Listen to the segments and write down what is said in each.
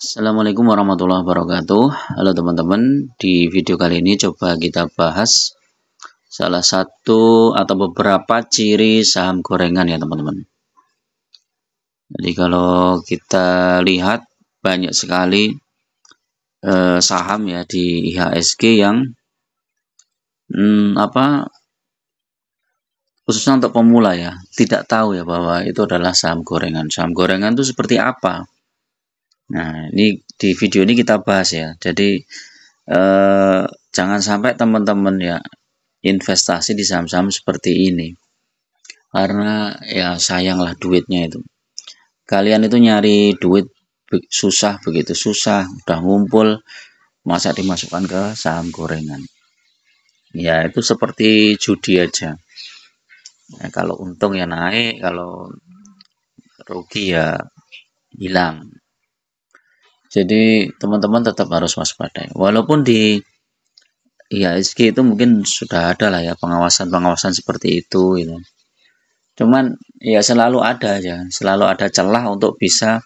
Assalamualaikum warahmatullahi wabarakatuh. Halo teman-teman, di video kali ini coba kita bahas salah satu atau beberapa ciri saham gorengan ya teman-teman. Jadi kalau kita lihat banyak sekali saham ya di IHSG yang khususnya untuk pemula ya, tidak tahu ya bahwa itu adalah saham gorengan. Saham gorengan itu seperti apa? Nah, ini di video ini kita bahas ya. Jadi jangan sampai teman-teman ya investasi di saham-saham seperti ini, karena ya sayanglah duitnya itu. Kalian itu nyari duit susah, begitu susah, udah ngumpul, masa dimasukkan ke saham gorengan. Ya itu seperti judi aja. Ya, kalau untung ya naik, kalau rugi ya hilang. Jadi teman-teman tetap harus waspada. Walaupun di IHSG itu mungkin sudah ada lah ya pengawasan-pengawasan seperti itu gitu. Cuman ya selalu ada aja, selalu ada celah untuk bisa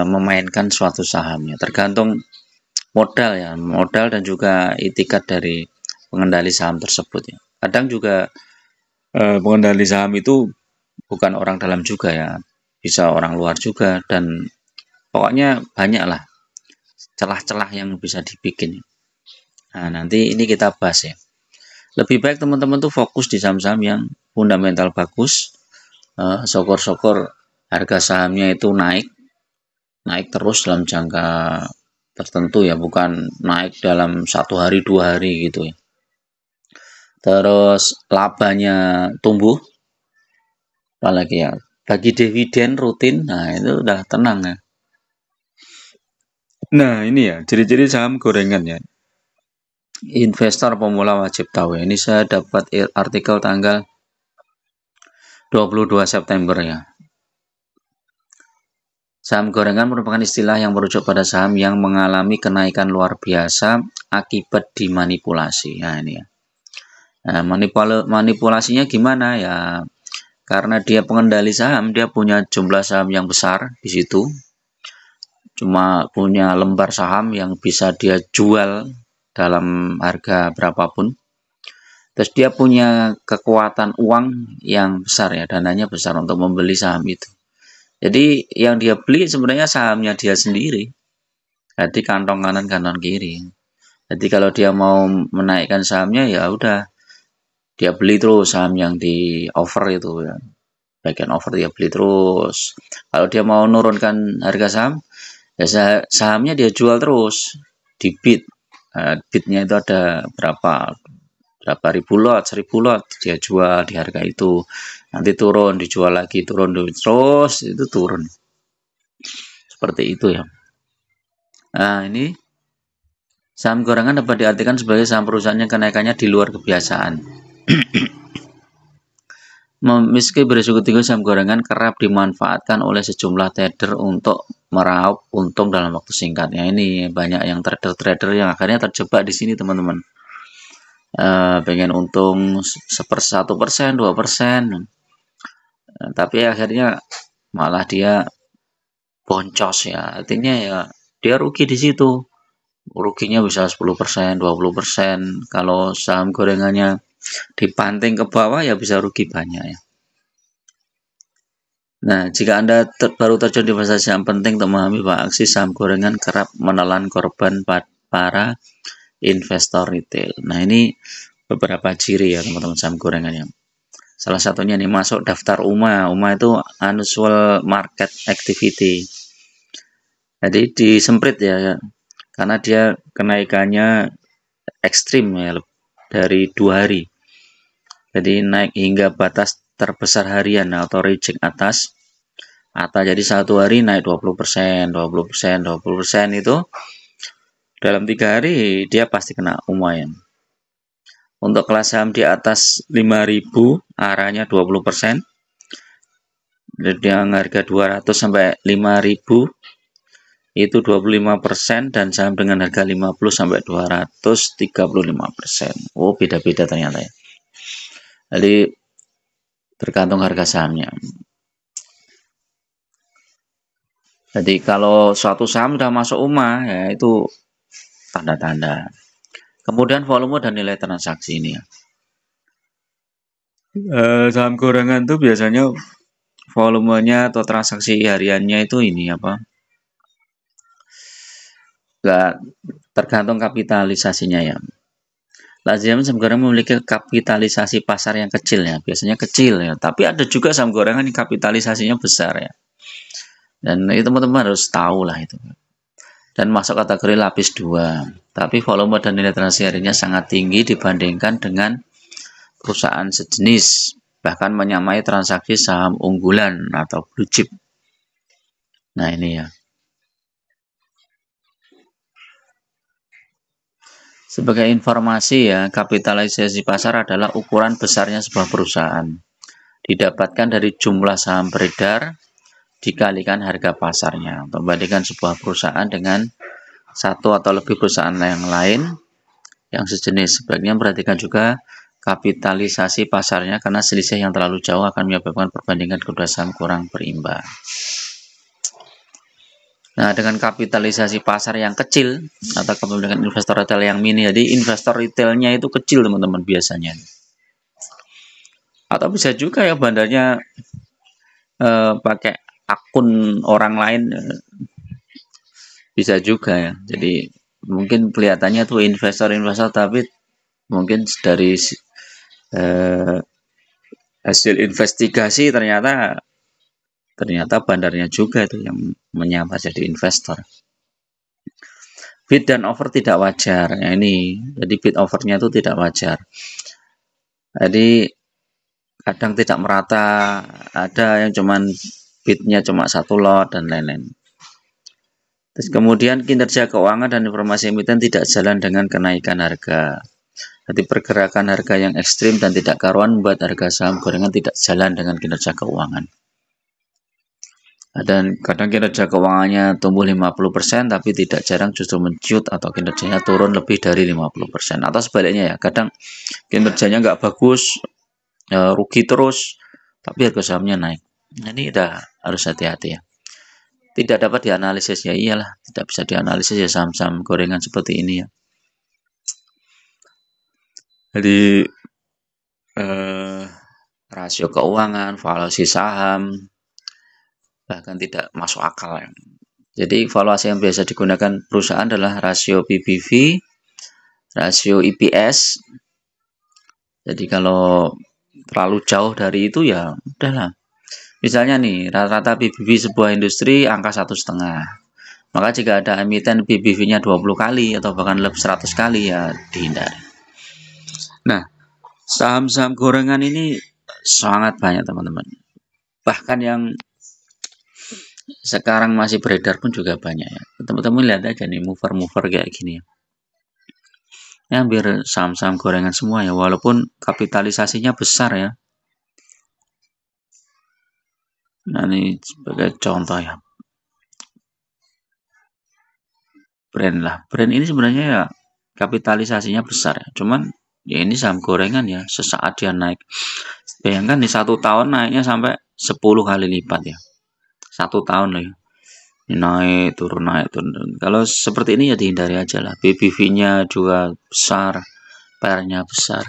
memainkan suatu sahamnya. Tergantung modal ya, modal dan juga itikat dari pengendali saham tersebut ya. Kadang juga pengendali saham itu bukan orang dalam juga ya, bisa orang luar juga, dan pokoknya banyak lah celah-celah yang bisa dibikin. Nah, nanti ini kita bahas ya. Lebih baik teman-teman tuh fokus di saham-saham yang fundamental bagus, syukur-syukur harga sahamnya itu naik terus dalam jangka tertentu ya, bukan naik dalam 1 hari 2 hari gitu ya. Terus labanya tumbuh, apalagi ya bagi dividen rutin, nah itu udah tenang ya. Nah ini ya ciri-ciri saham gorengan ya. Investor pemula wajib tahu ya. Ini saya dapat artikel tanggal 22 September ya. Saham gorengan merupakan istilah yang merujuk pada saham yang mengalami kenaikan luar biasa akibat dimanipulasi. Nah ini ya. Nah, manipulasinya gimana ya? Karena dia pengendali saham, dia punya jumlah saham yang besar di situ. Cuma punya lembar saham yang bisa dia jual dalam harga berapapun. Terus dia punya kekuatan uang yang besar ya, dananya besar untuk membeli saham itu. Jadi yang dia beli sebenarnya sahamnya dia sendiri. Jadi kantong kanan kantong kiri. Jadi kalau dia mau menaikkan sahamnya ya udah dia beli terus saham yang di offer itu ya. Bagian offer dia beli terus. Kalau dia mau menurunkan harga saham, ya sahamnya dia jual terus di bid. Bidnya itu ada berapa ribu lot, 1000 lot dia jual di harga itu, nanti turun dijual lagi, turun terus itu turun seperti itu ya. Nah ini saham gorengan dapat diartikan sebagai saham perusahaan yang kenaikannya di luar kebiasaan. Meski berisiko tinggi, saham gorengan kerap dimanfaatkan oleh sejumlah trader untuk meraup untung dalam waktu singkat. Ya ini banyak yang trader-trader yang akhirnya terjebak di sini teman-teman. Pengen untung 1%, 2%, tapi akhirnya malah dia boncos ya, artinya ya dia rugi di situ, ruginya bisa 10%, 20%. Kalau saham gorengannya dibanting ke bawah ya bisa rugi banyak ya. Nah, jika Anda baru terjun di investasi yang penting untuk memahami bahwa aksi saham gorengan kerap menelan korban para investor retail. Nah, ini beberapa ciri ya teman-teman saham gorengannya. Salah satunya nih masuk daftar UMA. UMA itu Unusual Market Activity. Jadi disemprit ya, karena dia kenaikannya ekstrim ya, dari 2 hari. Jadi naik hingga batas terbesar harian atau reject atas. Jadi 1 hari naik 20%, 20%, 20% itu dalam 3 hari dia pasti kena UMA ya. Untuk kelas saham di atas 5.000 arahnya 20%. Yang harga 200 sampai 5.000 itu 25%, dan saham dengan harga 50 sampai 200 35%. Oh, beda-beda ternyata ya. Jadi tergantung harga sahamnya. Jadi kalau suatu saham sudah masuk UMA, ya itu tanda-tanda. Kemudian volume dan nilai transaksi ini ya. Saham gorengan tuh biasanya volumenya atau transaksi hariannya itu ini apa? Nggak tergantung kapitalisasinya ya. Lazimnya saham gorengan memiliki kapitalisasi pasar yang kecil ya, biasanya kecil ya. Tapi ada juga saham gorengan yang kapitalisasinya besar ya. Dan itu teman-teman harus tahu lah itu. Dan masuk kategori lapis 2. Tapi volume dan nilai transaksi hariannya sangat tinggi dibandingkan dengan perusahaan sejenis, bahkan menyamai transaksi saham unggulan atau blue chip. Nah ini ya. Sebagai informasi ya, kapitalisasi pasar adalah ukuran besarnya sebuah perusahaan. Didapatkan dari jumlah saham beredar dikalikan harga pasarnya. Membandingkan sebuah perusahaan dengan satu atau lebih perusahaan yang lain yang sejenis. Sebaiknya perhatikan juga kapitalisasi pasarnya karena selisih yang terlalu jauh akan menyebabkan perbandingan kedua saham kurang berimbang. Nah, dengan kapitalisasi pasar yang kecil atau kemudian investor retail yang mini, jadi investor retailnya itu kecil teman-teman biasanya. Atau bisa juga ya bandarnya pakai akun orang lain, bisa juga ya. Jadi mungkin kelihatannya tuh investor-investor tapi mungkin dari hasil investigasi ternyata bandarnya juga itu yang menyamar jadi investor. Bid dan over tidak wajar. Ya ini, jadi bid overnya itu tidak wajar. Jadi kadang tidak merata, ada yang cuman bidnya cuma satu lot dan lain-lain. Terus kemudian kinerja keuangan dan informasi emiten tidak jalan dengan kenaikan harga. Jadi pergerakan harga yang ekstrim dan tidak karuan membuat harga saham gorengan tidak jalan dengan kinerja keuangan. Dan kadang kinerja keuangannya tumbuh 50% tapi tidak jarang justru mencut atau kinerjanya turun lebih dari 50%. Atau sebaliknya ya, kadang kinerjanya nggak bagus, rugi terus, tapi harga sahamnya naik. Nah, ini udah harus hati-hati ya. Tidak dapat dianalisis ya, iyalah tidak bisa dianalisis ya saham-saham gorengan seperti ini ya. Jadi rasio keuangan, valuasi saham bahkan tidak masuk akal ya. Jadi valuasi yang biasa digunakan perusahaan adalah rasio PBV, rasio EPS. Jadi kalau terlalu jauh dari itu ya udahlah. Misalnya nih rata-rata PBV sebuah industri angka 1,5. Maka jika ada emiten PBV-nya 20 kali atau bahkan lebih 100 kali ya dihindari. Nah, saham-saham gorengan ini sangat banyak teman-teman. Bahkan yang sekarang masih beredar pun juga banyak ya. Teman-teman lihat aja nih mover-mover kayak gini ya. Ya hampir saham-saham gorengan semua ya, walaupun kapitalisasinya besar ya. Nah ini sebagai contoh ya. Brand lah. Brand ini sebenarnya ya kapitalisasinya besar ya. Cuman ya ini saham gorengan ya, sesaat dia naik. Bayangkan di 1 tahun naiknya sampai 10 kali lipat ya. 1 tahun loh ya. Naik turun. Kalau seperti ini ya dihindari aja lah. BBV-nya juga besar, PR-nya besar.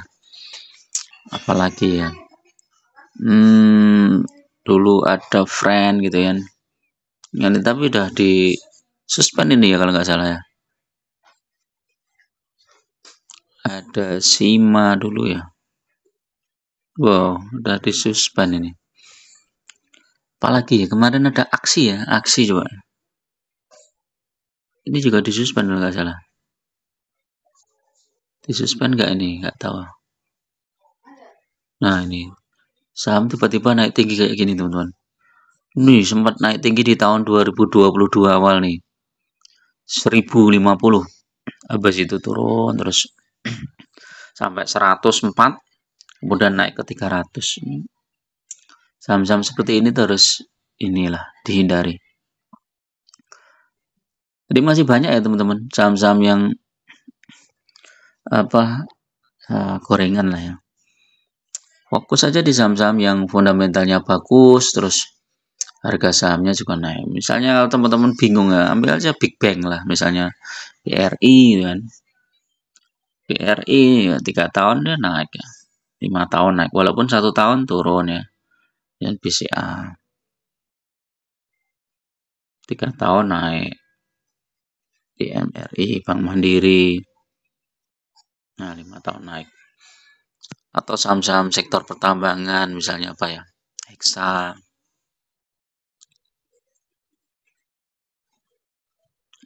Apalagi ya. Dulu ada friend gitu ya. Ini tapi udah di suspend ini ya kalau nggak salah ya. Ada Sima dulu ya. Wow, udah di suspend ini. Apalagi ya kemarin ada aksi ya, aksi coba. Ini juga disuspend kalau nggak salah. Disuspend nggak ini? Nggak tahu. Nah ini saham tiba-tiba naik tinggi kayak gini teman-teman. Ini sempat naik tinggi di tahun 2022 awal nih. 1050. Habis itu turun terus sampai 104, kemudian naik ke 300. Saham-saham seperti ini terus inilah dihindari. Jadi masih banyak ya teman-teman saham-saham yang gorengan lah ya. Fokus saja di saham-saham yang fundamentalnya bagus, terus harga sahamnya juga naik. Misalnya kalau teman-teman bingung ya, ambil aja Big Bang lah, misalnya BRI kan. BRI ya, 3 tahun dia naik ya. 5 tahun naik, walaupun 1 tahun turun ya. Dan BCA 3 tahun naik. DMRI, Bank Mandiri. Nah, 5 tahun naik. Atau saham-saham sektor pertambangan, misalnya apa ya? Hexa.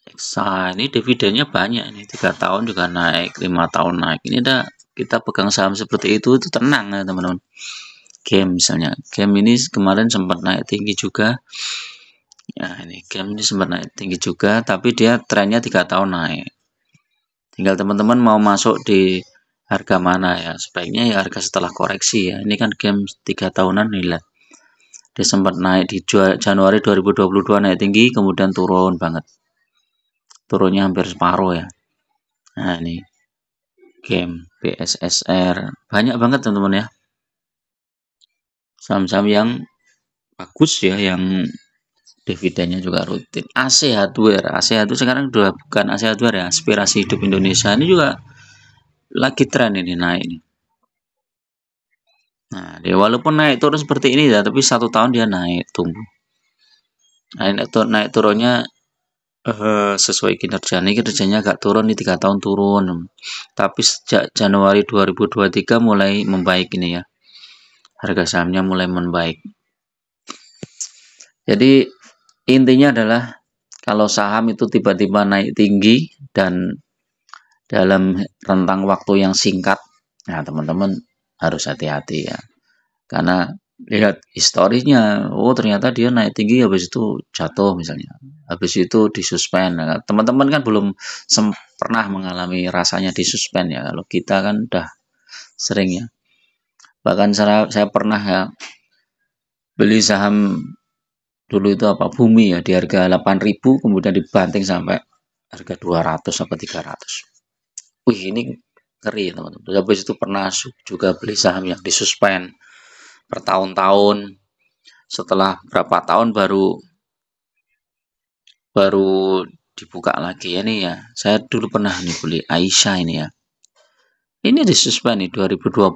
Hexa ini dividennya banyak ini, 3 tahun juga naik, 5 tahun naik. Ini udah kita pegang saham seperti itu tenang ya teman-teman. Game misalnya, game ini kemarin sempat naik tinggi juga. Ya ini game ini sempat naik tinggi juga, tapi dia trennya 3 tahun naik. Tinggal teman-teman mau masuk di harga mana ya, sebaiknya ya harga setelah koreksi ya. Ini kan game 3 tahunan nih lihat. Dia sempat naik di Januari 2022 naik tinggi, kemudian turun banget. Turunnya hampir separuh ya. Nah ini game BSSR banyak banget teman-teman ya. Saham-saham yang bagus ya, yang dividennya juga rutin. AC Hardware, AC Hardware sekarang udah bukan AC Hardware ya, Aspirasi Hidup Indonesia ini juga lagi tren ini naik nih. Nah, dia walaupun naik turun seperti ini ya, tapi 1 tahun dia naik tumbuh. Nah, naik turunnya sesuai kinerja. Ini kinerjanya agak turun nih, 3 tahun turun. Tapi sejak Januari 2023 mulai membaik ini ya. Harga sahamnya mulai membaik. Jadi intinya adalah kalau saham itu tiba-tiba naik tinggi dan dalam rentang waktu yang singkat, nah teman-teman harus hati-hati ya. Karena lihat historinya, oh ternyata dia naik tinggi habis itu jatuh misalnya. Habis itu disuspend. Nah, teman-teman kan belum pernah mengalami rasanya disuspend ya. Kalau kita kan udah sering ya. Bahkan saya pernah ya beli saham dulu itu apa Bumi ya di harga 8.000 kemudian dibanting sampai harga 200 sampai 300. Wih, ini ngeri teman-teman. Habis itu pernah juga beli saham yang disuspend bertahun-tahun. Setelah berapa tahun baru dibuka lagi ya nih ya. Saya dulu pernah nih beli Aisyah ini ya. Ini disuspend nih 2020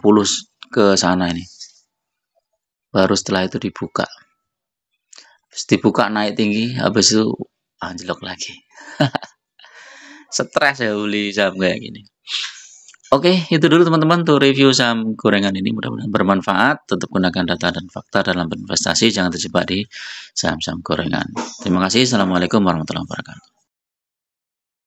ke sana ini. Baru setelah itu dibuka. Terus dibuka naik tinggi, habis itu anjlok lagi. Stres ya beli saham kayak gini. Oke, itu dulu teman-teman tuh review saham gorengan ini. Mudah-mudahan bermanfaat. Tetap gunakan data dan fakta dalam berinvestasi. Jangan terjebak di saham-saham gorengan. Terima kasih. Assalamualaikum warahmatullahi wabarakatuh.